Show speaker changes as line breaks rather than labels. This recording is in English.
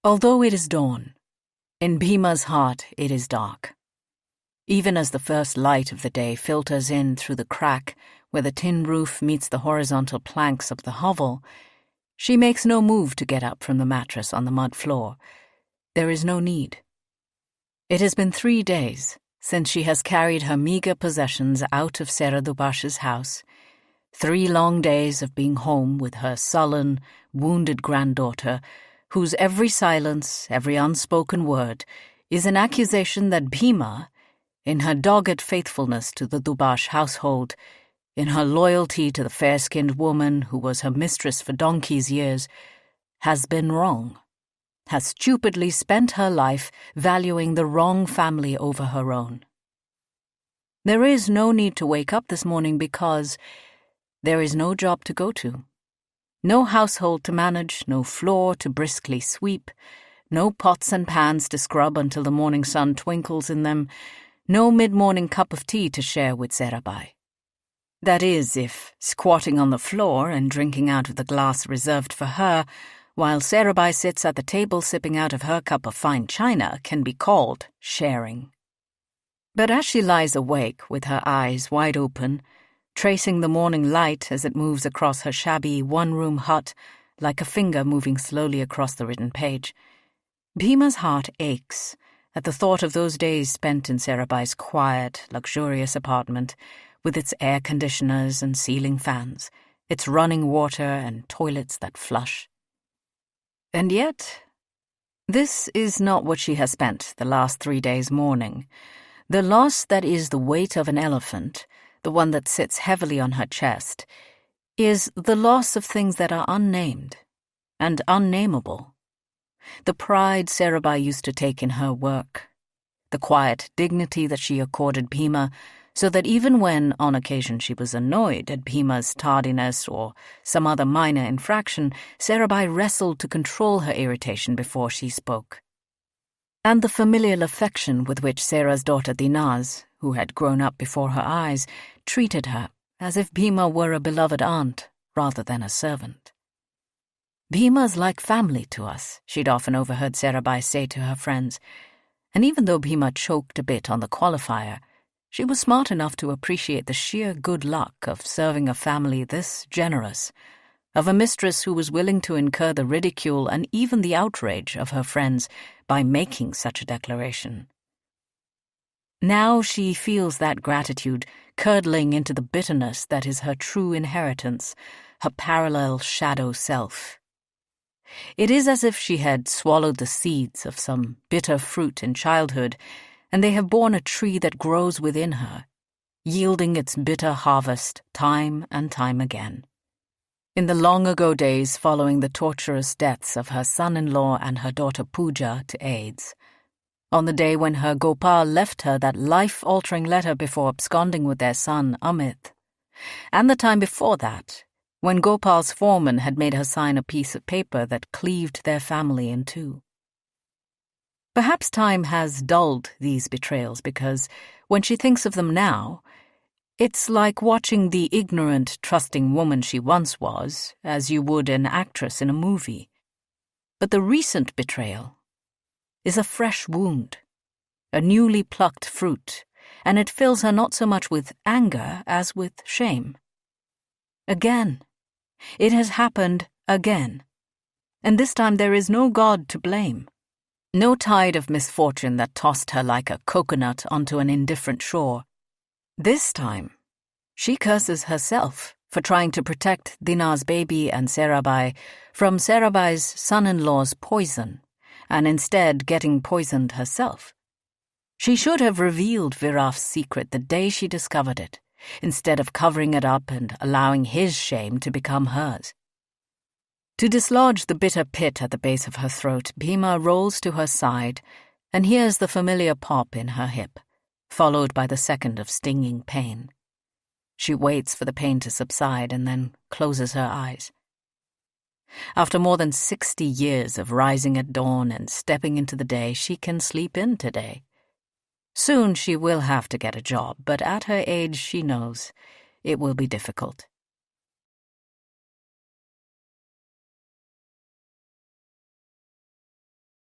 Although it is dawn, in Bhima's heart it is dark. Even as the first light of the day filters in through the crack where the tin roof meets the horizontal planks of the hovel, she makes no move to get up from the mattress on the mud floor. There is no need. It has been 3 days since she has carried her meager possessions out of Seradubash's house. 3 long days of being home with her sullen, wounded granddaughter, whose every silence, every unspoken word, is an accusation that Bhima, in her dogged faithfulness to the Dubash household, in her loyalty to the fair-skinned woman who was her mistress for donkey's years, has been wrong, has stupidly spent her life valuing the wrong family over her own. There is no need to wake up this morning because there is no job to go to. No household to manage, no floor to briskly sweep, no pots and pans to scrub until the morning sun twinkles in them, no mid-morning cup of tea to share with Serabai. That is, if squatting on the floor and drinking out of the glass reserved for her, while Serabai sits at the table sipping out of her cup of fine china, can be called sharing. But as she lies awake with her eyes wide open, tracing the morning light as it moves across her shabby one-room hut like a finger moving slowly across the written page, Bhima's heart aches at the thought of those days spent in Serabai's quiet, luxurious apartment with its air conditioners and ceiling fans, its running water and toilets that flush. And yet, this is not what she has spent the last 3 days mourning. The loss that is the weight of an elephant, the one that sits heavily on her chest, is the loss of things that are unnamed and unnameable. The pride Serabai used to take in her work, the quiet dignity that she accorded Bhima, so that even when, on occasion, she was annoyed at Bhima's tardiness or some other minor infraction, Serabai wrestled to control her irritation before she spoke. And the familial affection with which Sarah's daughter Dinaz, who had grown up before her eyes, treated her as if Bhima were a beloved aunt rather than a servant. Bhima's like family to us, she'd often overheard Serabai say to her friends, and even though Bhima choked a bit on the qualifier, she was smart enough to appreciate the sheer good luck of serving a family this generous, of a mistress who was willing to incur the ridicule and even the outrage of her friends by making such a declaration. Now she feels that gratitude curdling into the bitterness that is her true inheritance, her parallel shadow self. It is as if she had swallowed the seeds of some bitter fruit in childhood, and they have borne a tree that grows within her, yielding its bitter harvest time and time again. In the long-ago days following the torturous deaths of her son-in-law and her daughter Pooja to AIDS, on the day when her Gopal left her that life-altering letter before absconding with their son Amit, and the time before that, when Gopal's foreman had made her sign a piece of paper that cleaved their family in two. Perhaps time has dulled these betrayals because, when she thinks of them now, it's like watching the ignorant, trusting woman she once was, as you would an actress in a movie. But the recent betrayal is a fresh wound, a newly plucked fruit, and it fills her not so much with anger as with shame. Again. It has happened again. And this time there is no God to blame. No tide of misfortune that tossed her like a coconut onto an indifferent shore. This time, she curses herself for trying to protect Dina's baby and Serabai from Serabai's son-in-law's poison, and instead getting poisoned herself. She should have revealed Viraf's secret the day she discovered it, instead of covering it up and allowing his shame to become hers. To dislodge the bitter pit at the base of her throat, Bhima rolls to her side and hears the familiar pop in her hip, followed by the second of stinging pain. She waits for the pain to subside and then closes her eyes. After more than 60 years of rising at dawn and stepping into the day, she can sleep in today. Soon she will have to get a job, but at her age she knows it will be difficult.